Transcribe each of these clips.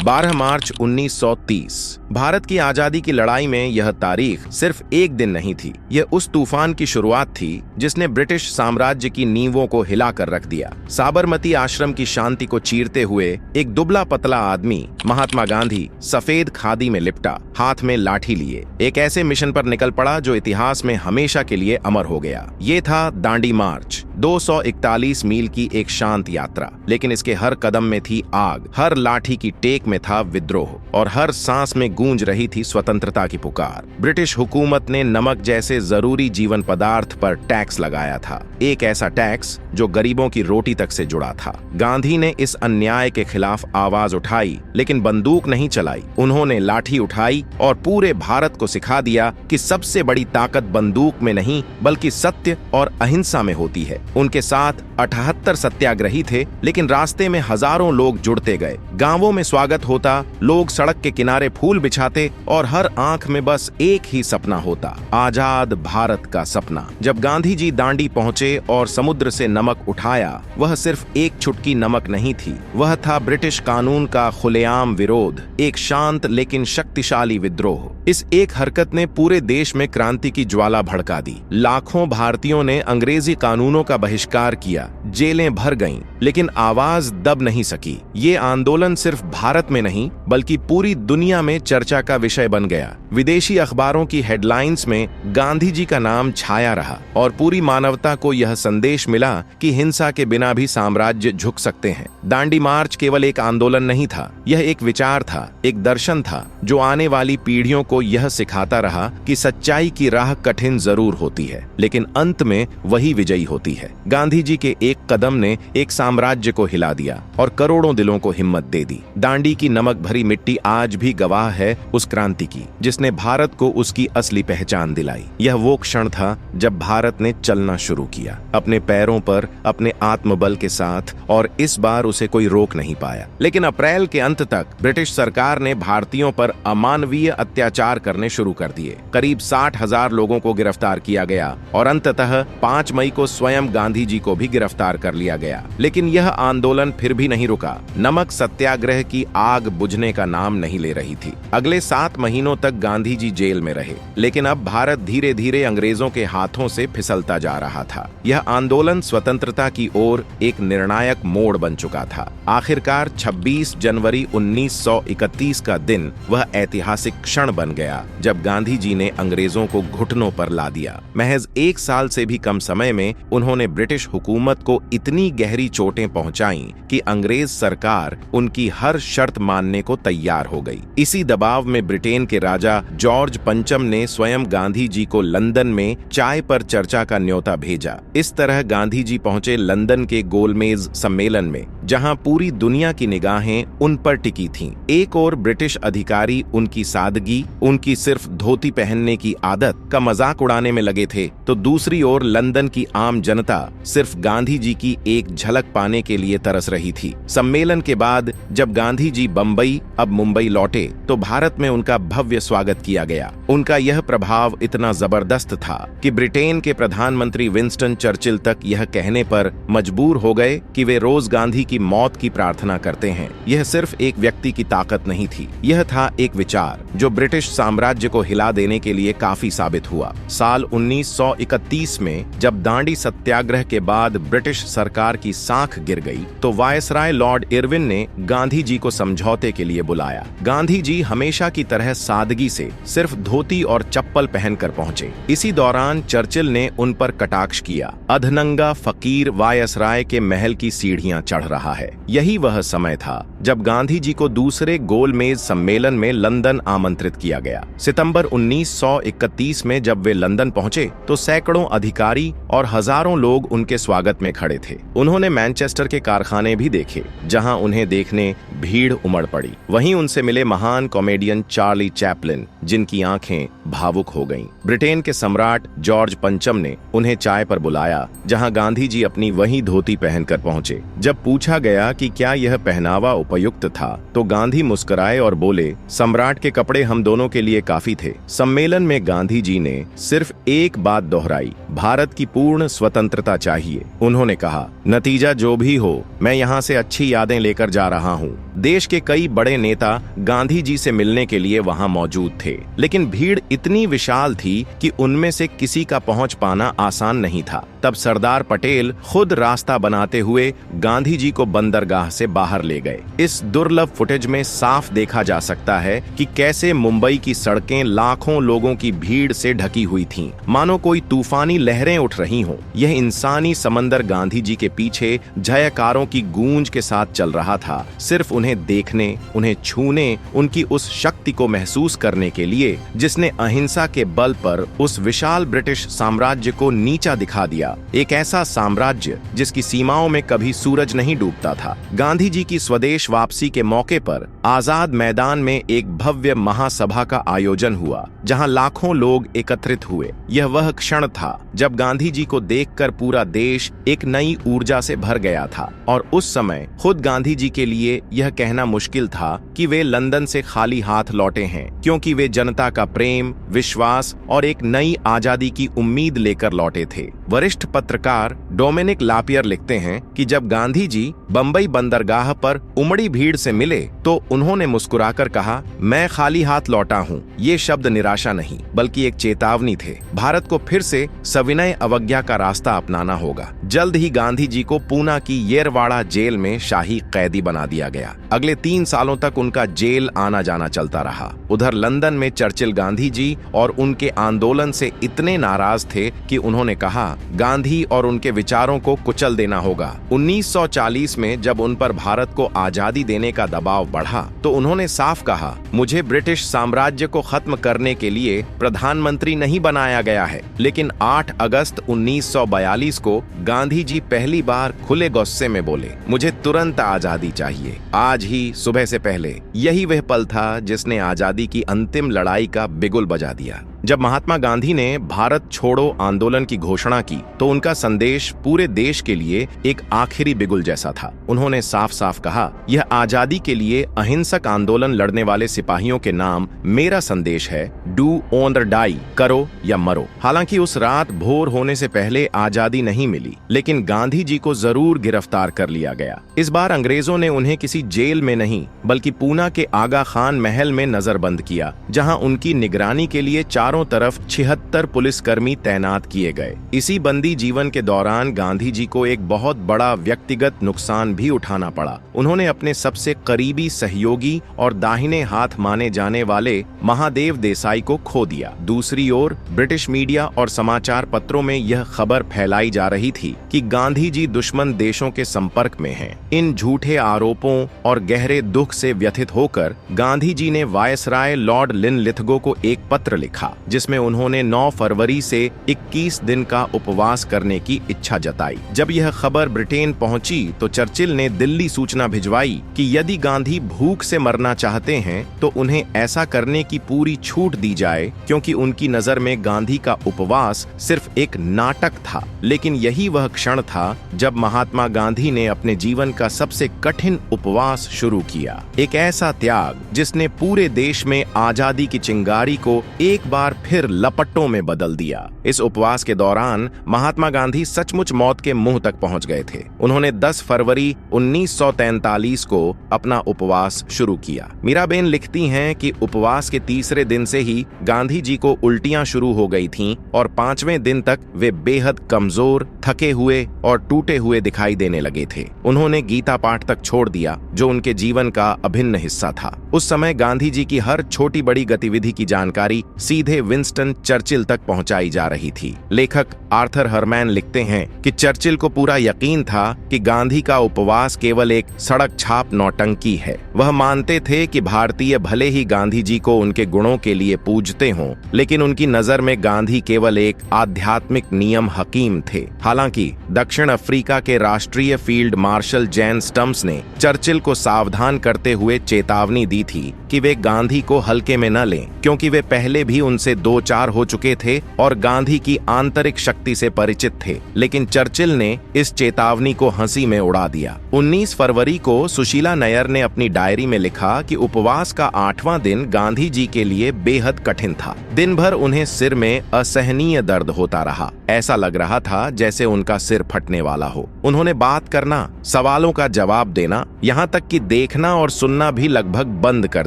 12 मार्च 1930। भारत की आजादी की लड़ाई में यह तारीख सिर्फ एक दिन नहीं थी, यह उस तूफान की शुरुआत थी जिसने ब्रिटिश साम्राज्य की नींवों को हिलाकर रख दिया। साबरमती आश्रम की शांति को चीरते हुए एक दुबला पतला आदमी महात्मा गांधी सफेद खादी में लिपटा, हाथ में लाठी लिए, एक ऐसे मिशन पर निकल पड़ा जो इतिहास में हमेशा के लिए अमर हो गया। ये था दांडी मार्च, 241 मील की एक शांत यात्रा, लेकिन इसके हर कदम में थी आग, हर लाठी की टेक में था विद्रोह और हर सांस में गूंज रही थी स्वतंत्रता की पुकार। ब्रिटिश हुकूमत ने नमक जैसे जरूरी जीवन पदार्थ पर टैक्स लगाया था, एक ऐसा टैक्स जो गरीबों की रोटी तक से जुड़ा था। गांधी ने इस अन्याय के खिलाफ आवाज उठाई, लेकिन बंदूक नहीं चलाई। उन्होंने लाठी उठाई और पूरे भारत को सिखा दिया कि सबसे बड़ी ताकत बंदूक में नहीं बल्कि सत्य और अहिंसा में होती है। उनके साथ 78 सत्याग्रही थे, लेकिन रास्ते में हजारों लोग जुड़ते गए। गांवों में स्वागत होता, लोग सड़क के किनारे फूल बिछाते और हर आंख में बस एक ही सपना होता, आजाद भारत का सपना। जब गांधी जी दांडी पहुंचे और समुद्र से नमक उठाया, वह सिर्फ एक चुटकी नमक नहीं थी, वह था ब्रिटिश कानून का खुलेआम विरोध, एक शांत लेकिन शक्तिशाली विद्रोह। इस एक हरकत ने पूरे देश में क्रांति की ज्वाला भड़का दी। लाखों भारतीयों ने अंग्रेजी कानूनों का बहिष्कार किया, जेलें भर गईं, लेकिन आवाज दब नहीं सकी। ये आंदोलन सिर्फ भारत में नहीं बल्कि पूरी दुनिया में चर्चा का विषय बन गया। विदेशी अखबारों की हेडलाइंस में गांधी जी का नाम छाया रहा और पूरी मानवता को यह संदेश मिला कि हिंसा के बिना भी साम्राज्य झुक सकते हैं। दांडी मार्च केवल एक आंदोलन नहीं था, यह एक विचार था, एक दर्शन था जो आने वाली पीढ़ियों को यह सिखाता रहा कि सच्चाई की राह कठिन जरूर होती है, लेकिन अंत में वही विजयी होती है। गांधी जी के एक कदम ने एक साम्राज्य को हिला दिया और करोड़ों दिलों को हिम्मत दे दी। दांडी की नमक भरी मिट्टी आज भी गवाह है उस क्रांति की जिसने भारत को उसकी असली पहचान दिलाई। यह वो क्षण था जब भारत ने चलना शुरू किया, अपने पैरों पर, अपने आत्मबल के साथ, और इस बार उसे कोई रोक नहीं पाया। लेकिन अप्रैल के अंत तक ब्रिटिश सरकार ने भारतीयों पर अमानवीय अत्याचार करने शुरू कर दिए। करीब 60,000 लोगों को गिरफ्तार किया गया और अंततः 5 मई को स्वयं गांधी जी को भी गिरफ्तार कर लिया गया। लेकिन यह आंदोलन फिर भी नहीं रुका। नमक सत्याग्रह की आग बुझने का नाम नहीं ले रही थी। अगले 7 महीनों तक गांधी जी जेल में रहे, लेकिन अब भारत धीरे धीरे अंग्रेजों के हाथों से फिसलता जा रहा था। यह आंदोलन स्वतंत्रता की ओर एक निर्णायक मोड़ बन चुका था। आखिरकार 26 जनवरी 1931 का दिन वह ऐतिहासिक क्षण बन गया जब गांधी जी ने अंग्रेजों को घुटनों पर ला दिया। महज 1 साल से भी कम समय में उन्होंने ब्रिटिश हुकूमत को इतनी गहरी चोटें पहुंचाईं कि अंग्रेज सरकार उनकी हर शर्त मानने को तैयार हो गई। इसी दबाव में ब्रिटेन के राजा जॉर्ज पंचम ने स्वयं गांधी जी को लंदन में चाय पर चर्चा का न्योता भेजा। इस तरह गांधी जी पहुंचे लंदन के गोलमेज सम्मेलन में, जहां पूरी दुनिया की निगाहें उन पर टिकी थीं। एक और ब्रिटिश अधिकारी उनकी सादगी, उनकी सिर्फ धोती पहनने की आदत का मजाक उड़ाने में लगे थे, तो दूसरी ओर लंदन की आम जनता सिर्फ गांधी जी की एक झलक पाने के लिए तरस रही थी। सम्मेलन के बाद जब गांधी जी बंबई, अब मुंबई लौटे, तो भारत में उनका भव्य स्वागत किया गया। उनका यह प्रभाव इतना जबरदस्त था कि ब्रिटेन के प्रधानमंत्री विंस्टन चर्चिल तक यह कहने पर मजबूर हो गए कि वे रोज गांधी की मौत की प्रार्थना करते हैं। यह सिर्फ एक व्यक्ति की ताकत नहीं थी, यह था एक विचार जो ब्रिटिश साम्राज्य को हिला देने के लिए काफी साबित हुआ। साल 1931 में जब दांडी सत्याग्रह के बाद ब्रिटिश सरकार की साख गिर गई, तो वायसराय लॉर्ड इरविन ने गांधी जी को समझौते के लिए बुलाया। गांधी जी हमेशा की तरह सादगी से सिर्फ धोती और चप्पल पहनकर पहुंचे। इसी दौरान चर्चिल ने उन पर कटाक्ष किया, अधनंगा फकीर वायसराय के महल की सीढ़ियां चढ़ रहा है। यही वह समय था जब गांधी जी को दूसरे गोलमेज सम्मेलन में लंदन आमंत्रित किया गया। सितंबर 1931 में जब वे लंदन पहुंचे, तो सैकड़ों अधिकारी और हजारों लोग उनके स्वागत में खड़े थे। उन्होंने मैनचेस्टर के कारखाने भी देखे, जहां उन्हें देखने भीड़ उमड़ पड़ी। वहीं उनसे मिले महान कॉमेडियन चार्ली चैपलिन, जिनकी आंखें भावुक हो गईं। ब्रिटेन के सम्राट जॉर्ज पंचम ने उन्हें चाय पर बुलाया, जहां गांधी जी अपनी वही धोती पहनकर पहुंचे। जब पूछा गया कि क्या यह पहनावा उपयुक्त था, तो गांधी मुस्कुराए और बोले, सम्राट के कपड़े हम दोनों के लिए काफी थे। सम्मेलन में गांधी जी ने सिर्फ एक बात दोहराई, भारत की पूर्ण स्वतंत्रता चाहिए। उन्होंने कहा, नतीजा जो भी हो, मैं यहाँ से अच्छी यादें लेकर जा रहा हूँ। देश के कई बड़े नेता गांधी जी से मिलने के लिए वहां मौजूद थे, लेकिन भीड़ इतनी विशाल थी कि उनमें से किसी का पहुंच पाना आसान नहीं था। तब सरदार पटेल खुद रास्ता बनाते हुए गांधी जी को बंदरगाह से बाहर ले गए। इस दुर्लभ फुटेज में साफ देखा जा सकता है कि कैसे मुंबई की सड़कें लाखों लोगों की भीड़ से ढकी हुई थीं, मानो कोई तूफानी लहरें उठ रही हों। यह इंसानी समंदर गांधी जी के पीछे जयकारों की गूंज के साथ चल रहा था, सिर्फ उन्हें देखने, उन्हें छूने, उनकी उस शक्ति को महसूस करने के लिए जिसने अहिंसा के बल पर उस विशाल ब्रिटिश साम्राज्य को नीचा दिखा दिया। एक ऐसा साम्राज्य जिसकी सीमाओं में कभी सूरज नहीं डूबता था। गांधी जी की स्वदेश वापसी के मौके पर आजाद मैदान में एक भव्य महासभा का आयोजन हुआ, जहां लाखों लोग एकत्रित हुए। यह वह क्षण था जब गांधी जी को देखकर पूरा देश एक नई ऊर्जा से भर गया था, और उस समय खुद गांधी जी के लिए यह कहना मुश्किल था कि वे लंदन से खाली हाथ लौटे हैं, क्योंकि वे जनता का प्रेम, विश्वास और एक नई आजादी की उम्मीद लेकर लौटे थे। वरिष्ठ पत्रकार डोमिनिक लापियर लिखते हैं कि जब गांधी जी बंबई बंदरगाह पर उमड़ी भीड़ से मिले तो उन्होंने मुस्कुराकर कहा, मैं खाली हाथ लौटा हूं। ये शब्द निराशा नहीं बल्कि एक चेतावनी थे। भारत को फिर से सविनय अवज्ञा का रास्ता अपनाना होगा। जल्द ही गांधी जी को पूना की येरवाड़ा जेल में शाही कैदी बना दिया गया। अगले 3 सालों तक उनका जेल आना जाना चलता रहा। उधर लंदन में चर्चिल गांधी जी और उनके आंदोलन से इतने नाराज थे कि उन्होंने कहा, गांधी और उनके विचारों को कुचल देना होगा। 1940 में जब उन पर भारत को आजादी देने का दबाव बढ़ा तो उन्होंने साफ कहा, मुझे ब्रिटिश साम्राज्य को खत्म करने के लिए प्रधानमंत्री नहीं बनाया गया है। लेकिन 8 अगस्त 1942 को गांधी जी पहली बार खुले गुस्से में बोले, मुझे तुरंत आजादी चाहिए, आज ही सुबह से पहले। यही वह पल था जिसने आजादी की अंतिम लड़ाई का बिगुल बजा दिया। जब महात्मा गांधी ने भारत छोड़ो आंदोलन की घोषणा की तो उनका संदेश पूरे देश के लिए एक आखिरी बिगुल जैसा था। उन्होंने साफ साफ कहा, यह आजादी के लिए अहिंसक आंदोलन लड़ने वाले सिपाहियों के नाम मेरा संदेश है, डू ऑन द डाई, करो या मरो। हालांकि उस रात भोर होने से पहले आजादी नहीं मिली, लेकिन गांधी जी को जरूर गिरफ्तार कर लिया गया। इस बार अंग्रेजों ने उन्हें किसी जेल में नहीं बल्कि पूना के आगा खान महल में नजरबंद किया, जहां उनकी निगरानी के लिए चारों तरफ 76 पुलिसकर्मी तैनात किए गए। इसी बंदी जीवन के दौरान गांधी जी को एक बहुत बड़ा व्यक्तिगत नुकसान भी उठाना पड़ा। उन्होंने अपने सबसे करीबी सहयोगी और दाहिने हाथ माने जाने वाले महादेव देसाई को खो दिया। दूसरी ओर ब्रिटिश मीडिया और समाचार पत्रों में यह खबर फैलाई जा रही थी कि गांधी जी दुश्मन देशों के संपर्क में हैं। इन झूठे आरोपों और गहरे दुख से व्यथित होकर गांधी जी ने वायसराय लॉर्ड लिनलिथगो को एक पत्र लिखा, जिसमें उन्होंने 9 फरवरी से 21 दिन का उपवास करने की इच्छा जताई। जब यह खबर ब्रिटेन पहुंची तो चर्चिल ने दिल्ली सूचना भिजवाई कि यदि गांधी भूख से मरना चाहते हैं तो उन्हें ऐसा करने की पूरी छूट दी जाए, क्योंकि उनकी नजर में गांधी का उपवास सिर्फ एक नाटक था। लेकिन यही वह क्षण था जब महात्मा गांधी ने अपने जीवन का सबसे कठिन उपवास शुरू किया। एक ऐसा त्याग जिसने पूरे देश में आजादी की चिंगारी को एक बार फिर लपटों में बदल दिया। इस उपवास के दौरान महात्मा गांधी सचमुच मौत के मुंह तक पहुंच गए थे। उन्होंने 10 फरवरी 1943 को अपना उपवास शुरू किया। मीराबेन लिखती हैं कि उपवास के तीसरे दिन से ही गांधी जी को उल्टियां शुरू हो गई थीं और 5वें दिन तक वे बेहद कमजोर, थके हुए और टूटे हुए दिखाई देने लगे थे। उन्होंने गीता पाठ तक छोड़ दिया, जो उनके जीवन का अभिन्न हिस्सा था। उस समय गांधी जी की हर छोटी बड़ी गतिविधि की जानकारी सीधे विंस्टन चर्चिल तक पहुंचाई जा रही थी। लेखक आर्थर हरमैन लिखते हैं कि चर्चिल को पूरा यकीन था कि गांधी का उपवास केवल एक सड़क छाप नौटंकी है। वह मानते थे कि भारतीय भले ही गांधी जी को उनके गुणों के लिए पूजते हों, लेकिन उनकी नजर में गांधी केवल एक आध्यात्मिक नियम हकीम थे। हालांकि दक्षिण अफ्रीका के राष्ट्रीय फील्ड मार्शल जैन स्टम्स ने चर्चिल को सावधान करते हुए चेतावनी दी थी कि वे गांधी को हल्के में न लें, क्योंकि वे पहले भी उनसे से दो चार हो चुके थे और गांधी की आंतरिक शक्ति से परिचित थे, लेकिन चर्चिल ने इस चेतावनी को हंसी में उड़ा दिया। 19 फरवरी को सुशीला नैयर ने अपनी डायरी में लिखा कि उपवास का 8वां दिन गांधी जी के लिए बेहद कठिन था। दिन भर उन्हें सिर में असहनीय दर्द होता रहा। ऐसा लग रहा था जैसे उनका सिर फटने वाला हो। उन्होंने बात करना, सवालों का जवाब देना, यहाँ तक कि देखना और सुनना भी लगभग बंद कर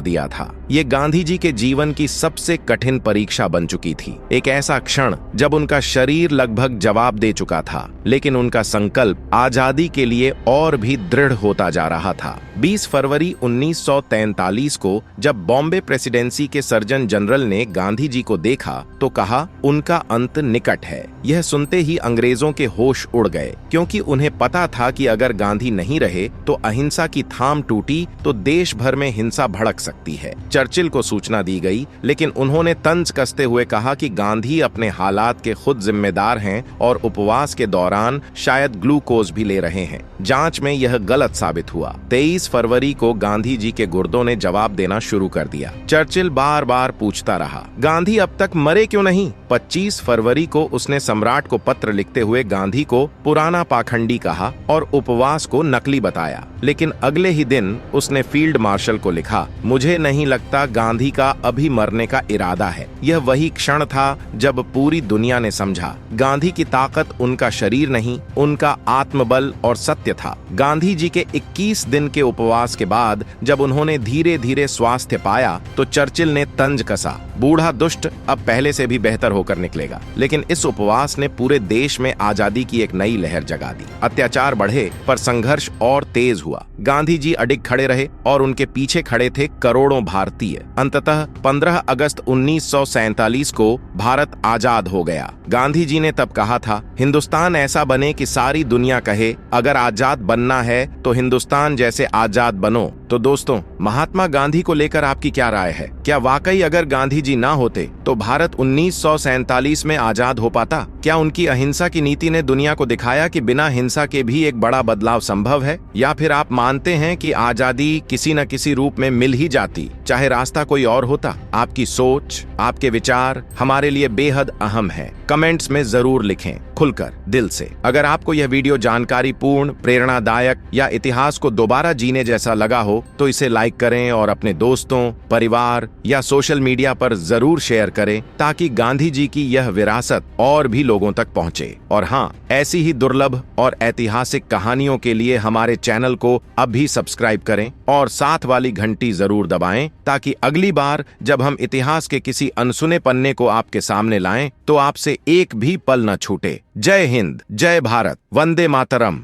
दिया था। ये गांधी जी के जीवन की सबसे कठिन परीक्षा बन चुकी थी। एक ऐसा क्षण जब उनका शरीर लगभग जवाब दे चुका था, लेकिन उनका संकल्प आजादी के लिए और भी दृढ़ होता जा रहा था। 20 फरवरी 1943 को जब बॉम्बे प्रेसिडेंसी के सर्जन जनरल ने गांधी जी को देखा तो कहा, उनका अंत निकट है। यह सुनते ही अंग्रेजों के होश उड़ गए, क्योंकि उन्हें पता था कि अगर गांधी नहीं रहे तो अहिंसा की थाम टूटी तो देश भर में हिंसा भड़क सकती है। चर्चिल को सूचना दी गई, लेकिन उन्होंने तंज कसते हुए कहा कि गांधी अपने हालात के खुद जिम्मेदार हैं और उपवास के दौरान शायद ग्लूकोज भी ले रहे हैं। जांच में यह गलत साबित हुआ। 23 फरवरी को गांधी जी के गुर्दों ने जवाब देना शुरू कर दिया। चर्चिल बार बार पूछता रहा, गांधी अब तक मरे क्यों नहीं? 25 फरवरी को उसने सम्राट को पत्र लिखते हुए गांधी को पुराना पाखंडी कहा और उपवास को नकली बताया। लेकिन अगले ही दिन उसने फील्ड मार्शल को लिखा, मुझे नहीं लगता गांधी का अभी मरने का इरादा है। यह वही क्षण था जब पूरी दुनिया ने समझा, गांधी की ताकत उनका शरीर नहीं, उनका आत्मबल और सत्य था। गांधी जी के 21 दिन के उपवास के बाद जब उन्होंने धीरे धीरे स्वास्थ्य पाया तो चर्चिल ने तंज कसा, बूढ़ा दुष्ट अब पहले से भी बेहतर होकर निकलेगा। लेकिन इस उपवास ने पूरे देश में आजादी की एक नई लहर जगा दी। अत्याचार बढ़े पर संघर्ष और तेज हुआ। गांधी जी अडिग खड़े रहे और उनके पीछे खड़े थे करोड़ों भारतीय। अंततः 15 अगस्त 1947 को भारत आजाद हो गया। गांधी जी ने तब कहा था, हिंदुस्तान ऐसा बने कि सारी दुनिया कहे, अगर आजाद बनना है तो हिंदुस्तान जैसे आजाद बनो। तो दोस्तों, महात्मा गांधी को लेकर आपकी क्या राय है? क्या वाकई अगर गांधी जी ना होते तो भारत 1947 में आजाद हो पाता? क्या उनकी अहिंसा की नीति ने दुनिया को दिखाया कि बिना हिंसा के भी एक बड़ा बदलाव संभव है? या फिर आप मानते हैं कि आजादी किसी न किसी रूप में मिल ही जाती, चाहे रास्ता कोई और होता? आपकी सोच, आपके विचार हमारे लिए बेहद अहम है। कमेंट्स में जरूर लिखें, खुलकर, दिल से। अगर आपको यह वीडियो जानकारी पूर्ण, प्रेरणादायक या इतिहास को दोबारा जीने जैसा लगा हो तो इसे लाइक करें और अपने दोस्तों, परिवार या सोशल मीडिया पर जरूर शेयर करें, ताकि गांधी जी की यह विरासत और भी लोगों तक पहुंचे। और हाँ, ऐसी ही दुर्लभ और ऐतिहासिक कहानियों के लिए हमारे चैनल को अभी सब्सक्राइब करें और साथ वाली घंटी जरूर दबाएं, ताकि अगली बार जब हम इतिहास के किसी अनसुने पन्ने को आपके सामने लाएं तो आपसे एक भी पल न छूटे। जय हिंद, जय भारत, वंदे मातरम।